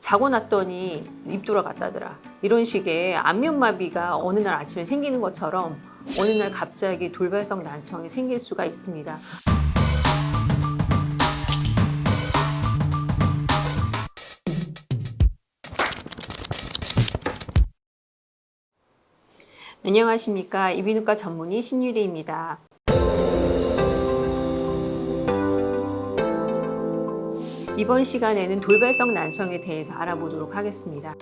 자고 났더니 입 돌아갔다더라. 이런 식의 안면마비가 어느 날 아침에 생기는 것처럼 어느 날 갑자기 돌발성 난청이 생길 수가 있습니다. 안녕하십니까. 이비인후과 전문의 신유리입니다. 이번 시간에는 돌발성 난청에 대해서 알아보도록 하겠습니다.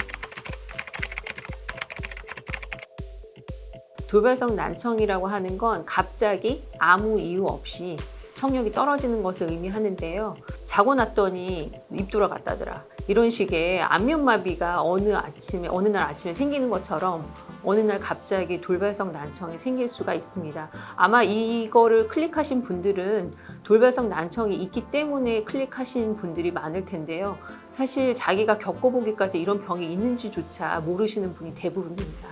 돌발성 난청이라고 하는 건 갑자기 아무 이유 없이 청력이 떨어지는 것을 의미하는데요. 자고 났더니 입 돌아갔다더라. 이런 식의 안면마비가 어느 날 아침에 생기는 것처럼 어느 날 갑자기 돌발성 난청이 생길 수가 있습니다. 아마 이거를 클릭하신 분들은 돌발성 난청이 있기 때문에 클릭하신 분들이 많을 텐데요. 사실 자기가 겪어보기까지 이런 병이 있는지조차 모르시는 분이 대부분입니다.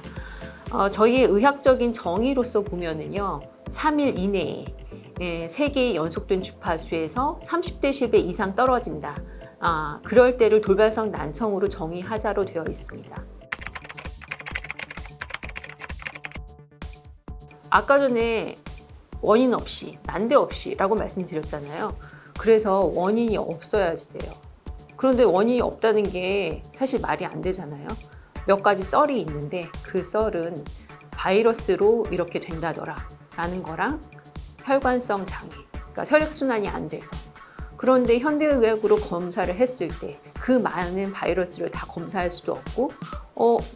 저희의 의학적인 정의로서 보면은요, 3일 이내에 3개의 연속된 주파수에서 30dB 이상 떨어진다. 그럴 때를 돌발성 난청으로 정의하자로 되어 있습니다. 아까 전에 원인 없이, 난데없이 라고 말씀드렸잖아요. 그래서 원인이 없어야지 돼요. 그런데 원인이 없다는 게 사실 말이 안 되잖아요. 몇 가지 썰이 있는데 그 썰은 바이러스로 이렇게 된다더라 라는 거랑 혈관성 장애, 그러니까 혈액순환이 안 돼서. 그런데 현대의학으로 검사를 했을 때 그 많은 바이러스를 다 검사할 수도 없고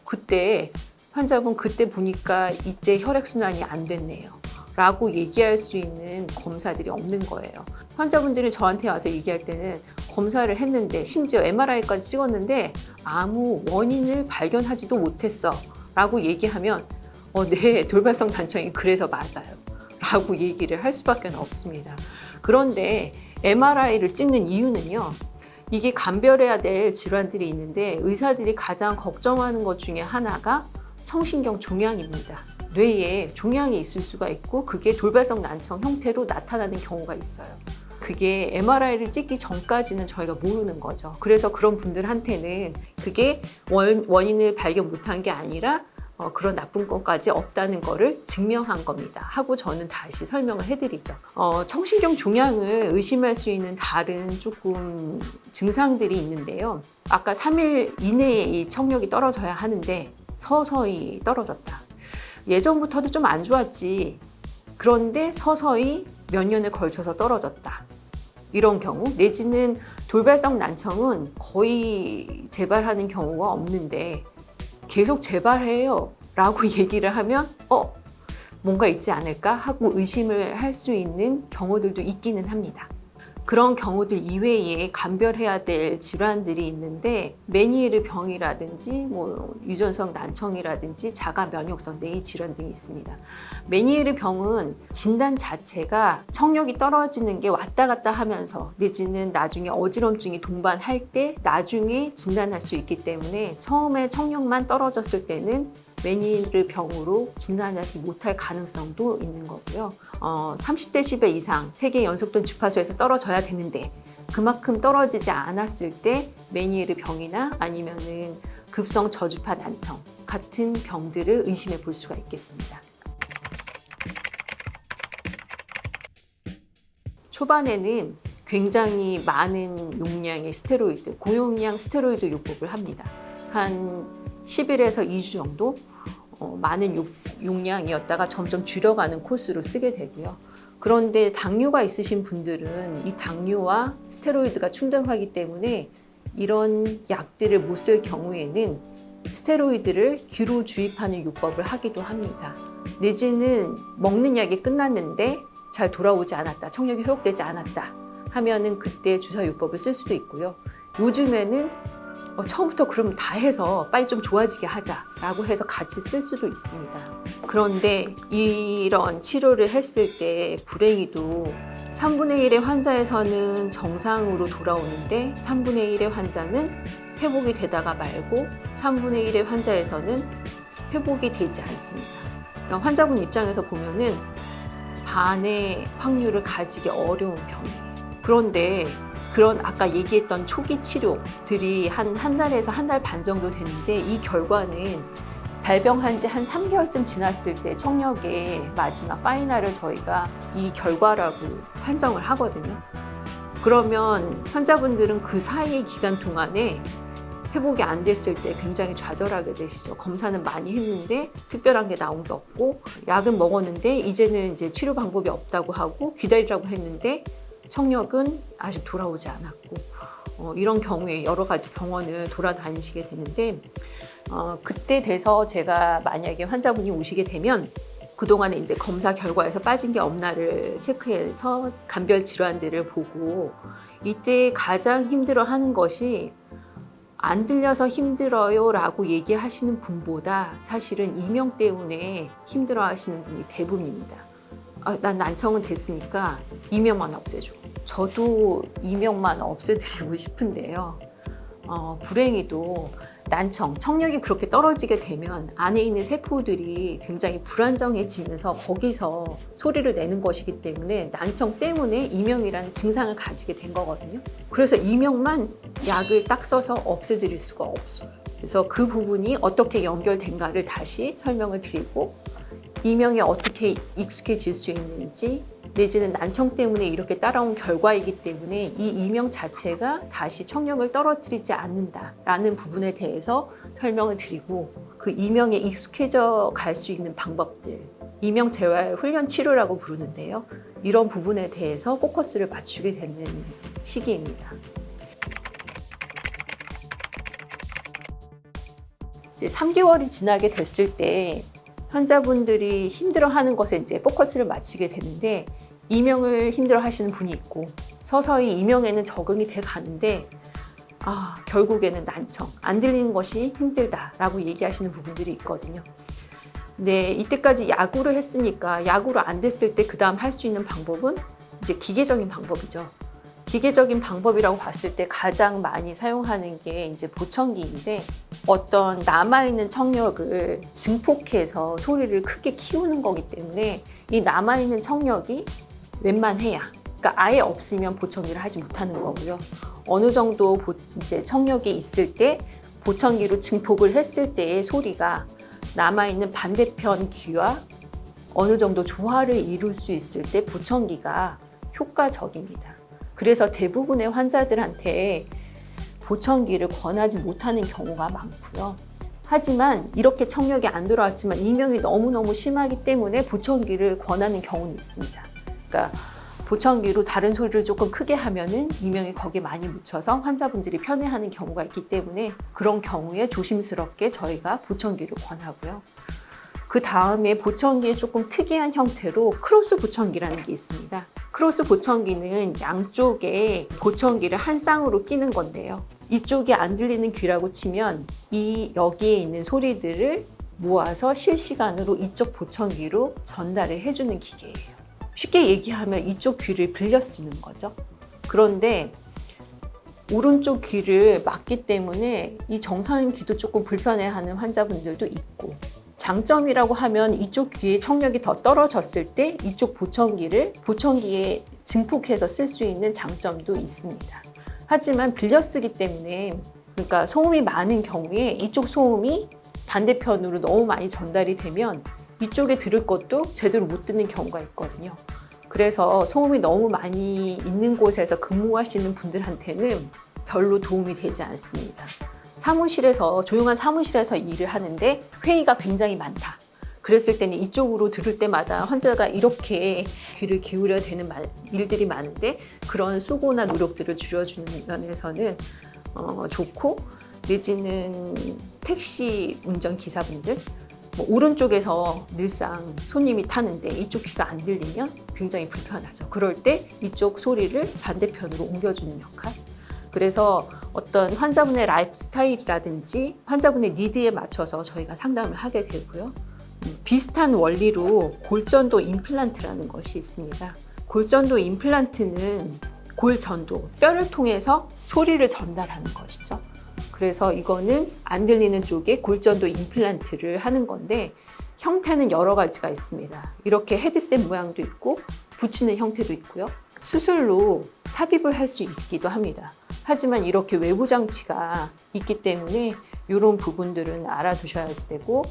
그때 환자분 그때 보니까 이때 혈액순환이 안 됐네요 라고 얘기할 수 있는 검사들이 없는 거예요. 환자분들이 저한테 와서 얘기할 때는 검사를 했는데 심지어 MRI까지 찍었는데 아무 원인을 발견하지도 못했어 라고 얘기하면 네, 돌발성 난청이 그래서 맞아요 라고 얘기를 할 수밖에 없습니다. 그런데 MRI를 찍는 이유는요, 이게 감별해야 될 질환들이 있는데 의사들이 가장 걱정하는 것 중에 하나가 청신경 종양입니다. 뇌에 종양이 있을 수가 있고 그게 돌발성 난청 형태로 나타나는 경우가 있어요. 그게 MRI를 찍기 전까지는 저희가 모르는 거죠. 그래서 그런 분들한테는 그게 원인을 발견 못한 게 아니라 그런 나쁜 것까지 없다는 거를 증명한 겁니다 하고 저는 다시 설명을 해드리죠. 청신경 종양을 의심할 수 있는 다른 조금 증상들이 있는데요. 아까 3일 이내에 이 청력이 떨어져야 하는데 서서히 떨어졌다. 예전부터도 좀 안 좋았지. 그런데 서서히 몇 년을 걸쳐서 떨어졌다. 이런 경우, 내지는 돌발성 난청은 거의 재발하는 경우가 없는데 계속 재발해요 라고 얘기를 하면 뭔가 있지 않을까 하고 의심을 할 수 있는 경우들도 있기는 합니다. 그런 경우들 이외에 감별해야 될 질환들이 있는데 메니에르 병이라든지 유전성 난청이라든지 자가 면역성 뇌의 질환 등이 있습니다. 메니에르 병은 진단 자체가 청력이 떨어지는 게 왔다 갔다 하면서 내지는 나중에 어지럼증이 동반할 때 나중에 진단할 수 있기 때문에 처음에 청력만 떨어졌을 때는 메니에르 병으로 진단하지 못할 가능성도 있는 거고요. 30dB 이상 3개 연속된 주파수에서 떨어져야 되는데 그만큼 떨어지지 않았을 때 메니에르 병이나 아니면은 급성 저주파 난청 같은 병들을 의심해 볼 수가 있겠습니다. 초반에는 굉장히 많은 용량의 스테로이드, 고용량 스테로이드 요법을 합니다. 한 10일에서 2주 정도 많은 용량이었다가 점점 줄여가는 코스로 쓰게 되고요. 그런데 당뇨가 있으신 분들은 이 당뇨와 스테로이드가 충돌하기 때문에 이런 약들을 못 쓸 경우에는 스테로이드를 귀로 주입하는 요법을 하기도 합니다. 내지는 먹는 약이 끝났는데 잘 돌아오지 않았다, 청력이 회복되지 않았다 하면은 그때 주사 요법을 쓸 수도 있고요. 요즘에는 처음부터 그럼 다 해서 빨리 좀 좋아지게 하자라고 해서 같이 쓸 수도 있습니다. 그런데 이런 치료를 했을 때 불행히도 3분의 1의 환자에서는 정상으로 돌아오는데 3분의 1의 환자는 회복이 되다가 말고 3분의 1의 환자에서는 회복이 되지 않습니다. 환자분 입장에서 보면은 반의 확률을 가지기 어려운 병이에요. 그런데 그런 아까 얘기했던 초기 치료들이 한 달에서 한 달 반 정도 되는데 이 결과는 발병한 지 한 3개월쯤 지났을 때 청력의 마지막 파이널을 저희가 이 결과라고 판정을 하거든요. 그러면 환자분들은 그 사이의 기간 동안에 회복이 안 됐을 때 굉장히 좌절하게 되시죠. 검사는 많이 했는데 특별한 게 나온 게 없고 약은 먹었는데 이제는 이제 치료 방법이 없다고 하고 기다리라고 했는데 청력은 아직 돌아오지 않았고 이런 경우에 여러 가지 병원을 돌아다니시게 되는데 그때 돼서 제가 만약에 환자분이 오시게 되면 그동안에 이제 검사 결과에서 빠진 게 없나를 체크해서 간별 질환들을 보고 이때 가장 힘들어하는 것이 안 들려서 힘들어요 라고 얘기하시는 분보다 사실은 이명 때문에 힘들어 하시는 분이 대부분입니다. 난 난청은 됐으니까 이명만 없애줘. 저도 이명만 없애드리고 싶은데요. 불행히도 난청, 청력이 그렇게 떨어지게 되면 안에 있는 세포들이 굉장히 불안정해지면서 거기서 소리를 내는 것이기 때문에 난청 때문에 이명이라는 증상을 가지게 된 거거든요. 그래서 이명만 약을 딱 써서 없애드릴 수가 없어요. 그래서 그 부분이 어떻게 연결된가를 다시 설명을 드리고 이명에 어떻게 익숙해질 수 있는지 내지는 난청 때문에 이렇게 따라온 결과이기 때문에 이 이명 자체가 다시 청력을 떨어뜨리지 않는다라는 부분에 대해서 설명을 드리고 그 이명에 익숙해져 갈 수 있는 방법들, 이명 재활 훈련 치료라고 부르는데요. 이런 부분에 대해서 포커스를 맞추게 되는 시기입니다. 이제 3개월이 지나게 됐을 때 환자분들이 힘들어하는 것에 이제 포커스를 맞추게 되는데 이명을 힘들어하시는 분이 있고 서서히 이명에는 적응이 돼 가는데 결국에는 난청, 안 들리는 것이 힘들다라고 얘기하시는 부분들이 있거든요. 근데 이때까지 야구를 했으니까 야구로 안 됐을 때 그 다음 할 수 있는 방법은 이제 기계적인 방법이죠. 기계적인 방법이라고 봤을 때 가장 많이 사용하는 게 이제 보청기인데 어떤 남아있는 청력을 증폭해서 소리를 크게 키우는 거기 때문에 이 남아있는 청력이 웬만해야, 그러니까 아예 없으면 보청기를 하지 못하는 거고요. 어느 정도 이제 청력이 있을 때 보청기로 증폭을 했을 때의 소리가 남아있는 반대편 귀와 어느 정도 조화를 이룰 수 있을 때 보청기가 효과적입니다. 그래서 대부분의 환자들한테 보청기를 권하지 못하는 경우가 많고요. 하지만 이렇게 청력이 안 돌아왔지만 이명이 너무너무 심하기 때문에 보청기를 권하는 경우는 있습니다. 그러니까 보청기로 다른 소리를 조금 크게 하면은 이명이 거기에 많이 묻혀서 환자분들이 편해하는 경우가 있기 때문에 그런 경우에 조심스럽게 저희가 보청기를 권하고요. 그 다음에 보청기의 조금 특이한 형태로 크로스 보청기라는 게 있습니다. 크로스 보청기는 양쪽에 보청기를 한 쌍으로 끼는 건데요. 이쪽이 안 들리는 귀라고 치면 여기에 있는 소리들을 모아서 실시간으로 이쪽 보청기로 전달을 해주는 기계예요. 쉽게 얘기하면 이쪽 귀를 빌려 쓰는 거죠. 그런데 오른쪽 귀를 막기 때문에 이 정상 귀도 조금 불편해하는 환자분들도 있고 장점이라고 하면 이쪽 귀의 청력이 더 떨어졌을 때 이쪽 보청기에 증폭해서 쓸 수 있는 장점도 있습니다. 하지만 빌려 쓰기 때문에 그러니까 소음이 많은 경우에 이쪽 소음이 반대편으로 너무 많이 전달이 되면 이쪽에 들을 것도 제대로 못 듣는 경우가 있거든요. 그래서 소음이 너무 많이 있는 곳에서 근무하시는 분들한테는 별로 도움이 되지 않습니다. 조용한 사무실에서 일을 하는데 회의가 굉장히 많다. 그랬을 때는 이쪽으로 들을 때마다 환자가 이렇게 귀를 기울여야 되는 일들이 많은데 그런 수고나 노력들을 줄여주는 면에서는 좋고 내지는 택시 운전기사분들 오른쪽에서 늘상 손님이 타는데 이쪽 귀가 안 들리면 굉장히 불편하죠. 그럴 때 이쪽 소리를 반대편으로 옮겨주는 역할. 그래서 어떤 환자분의 라이프 스타일이라든지 환자분의 니드에 맞춰서 저희가 상담을 하게 되고요. 비슷한 원리로 골전도 임플란트라는 것이 있습니다. 골전도 임플란트는 골전도, 뼈를 통해서 소리를 전달하는 것이죠. 그래서 이거는 안 들리는 쪽에 골전도 임플란트를 하는 건데 형태는 여러 가지가 있습니다. 이렇게 헤드셋 모양도 있고 붙이는 형태도 있고요. 수술로 삽입을 할 수 있기도 합니다. 하지만 이렇게 외부 장치가 있기 때문에 이런 부분들은 알아두셔야지 되고,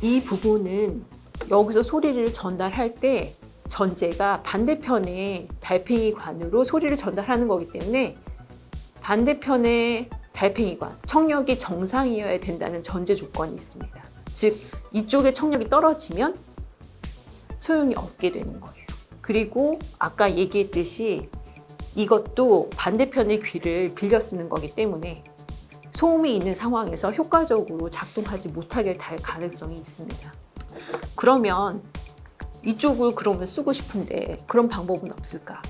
이 부분은 여기서 소리를 전달할 때 전제가 반대편의 달팽이관으로 소리를 전달하는 거기 때문에 반대편의 달팽이관, 청력이 정상이어야 된다는 전제 조건이 있습니다. 즉, 이쪽에 청력이 떨어지면 소용이 없게 되는 거예요. 그리고 아까 얘기했듯이 이것도 반대편의 귀를 빌려 쓰는 거기 때문에 소음이 있는 상황에서 효과적으로 작동하지 못하게 될 가능성이 있습니다. 그러면 이쪽을 그러면 쓰고 싶은데 그런 방법은 없을까?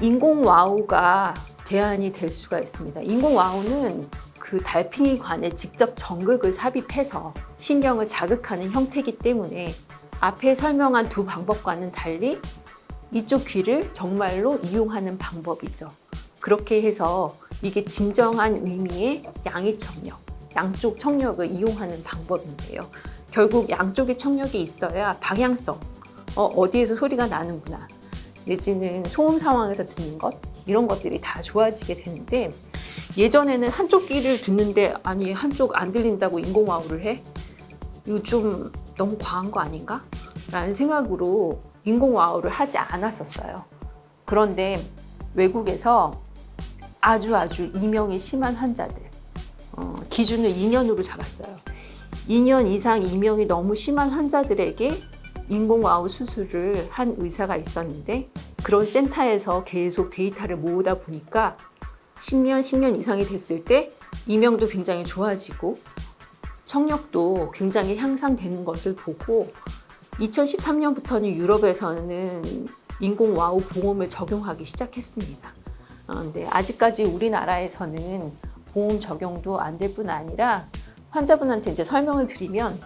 인공와우가 대안이 될 수가 있습니다. 인공와우는 그 달팽이관에 직접 전극을 삽입해서 신경을 자극하는 형태이기 때문에 앞에 설명한 두 방법과는 달리 이쪽 귀를 정말로 이용하는 방법이죠. 그렇게 해서 이게 진정한 의미의 양의 청력, 양쪽 청력을 이용하는 방법인데요. 결국 양쪽의 청력이 있어야 방향성, 어디에서 소리가 나는구나, 내지는 소음 상황에서 듣는 것, 이런 것들이 다 좋아지게 되는데, 예전에는 한쪽 귀를 듣는데 아니 한쪽 안 들린다고 인공와우를 해? 이거 좀 너무 과한 거 아닌가? 라는 생각으로 인공와우를 하지 않았었어요. 그런데 외국에서 아주 이명이 심한 환자들, 기준을 2년으로 잡았어요. 2년 이상 이명이 너무 심한 환자들에게 인공와우 수술을 한 의사가 있었는데, 그런 센터에서 계속 데이터를 모으다 보니까 10년 이상이 됐을 때 이명도 굉장히 좋아지고 청력도 굉장히 향상되는 것을 보고 2013년부터는 유럽에서는 인공와우 보험을 적용하기 시작했습니다. 근데 아직까지 우리나라에서는 보험 적용도 안 될 뿐 아니라 환자분한테 이제 설명을 드리면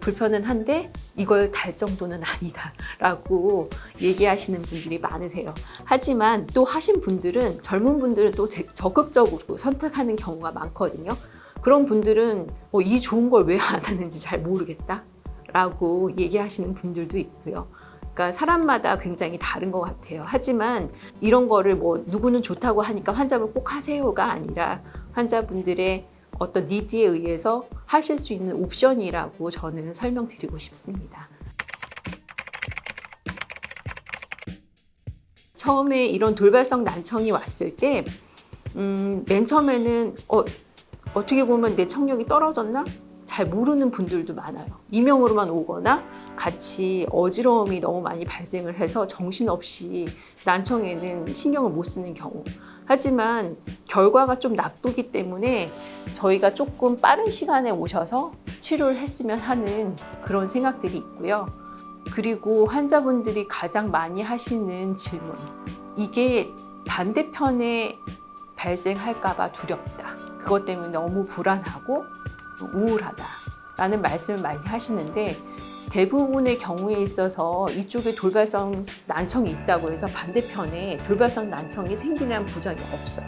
불편은 한데 이걸 달 정도는 아니다라고 얘기하시는 분들이 많으세요. 하지만 또 하신 분들은, 젊은 분들은 또 적극적으로 선택하는 경우가 많거든요. 그런 분들은 이 좋은 걸 왜 안 하는지 잘 모르겠다라고 얘기하시는 분들도 있고요. 그러니까 사람마다 굉장히 다른 것 같아요. 하지만 이런 거를 누구는 좋다고 하니까 환자분 꼭 하세요가 아니라 환자분들의 어떤 니드에 의해서 하실 수 있는 옵션이라고 저는 설명드리고 싶습니다. 처음에 이런 돌발성 난청이 왔을 때 맨 처음에는 어떻게 보면 내 청력이 떨어졌나? 잘 모르는 분들도 많아요. 이명으로만 오거나 같이 어지러움이 너무 많이 발생을 해서 정신없이 난청에는 신경을 못 쓰는 경우. 하지만 결과가 좀 나쁘기 때문에 저희가 조금 빠른 시간에 오셔서 치료를 했으면 하는 그런 생각들이 있고요. 그리고 환자분들이 가장 많이 하시는 질문, 이게 반대편에 발생할까 봐 두렵다, 그것 때문에 너무 불안하고 우울하다라는 말씀을 많이 하시는데, 대부분의 경우에 있어서 이쪽에 돌발성 난청이 있다고 해서 반대편에 돌발성 난청이 생기는 보장이 없어요.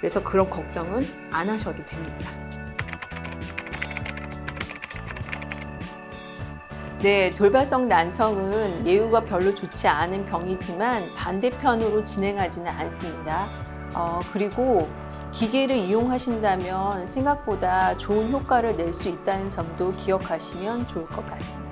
그래서 그런 걱정은 안 하셔도 됩니다. 네, 돌발성 난청은 예후가 별로 좋지 않은 병이지만 반대편으로 진행하지는 않습니다. 그리고 기계를 이용하신다면 생각보다 좋은 효과를 낼 수 있다는 점도 기억하시면 좋을 것 같습니다.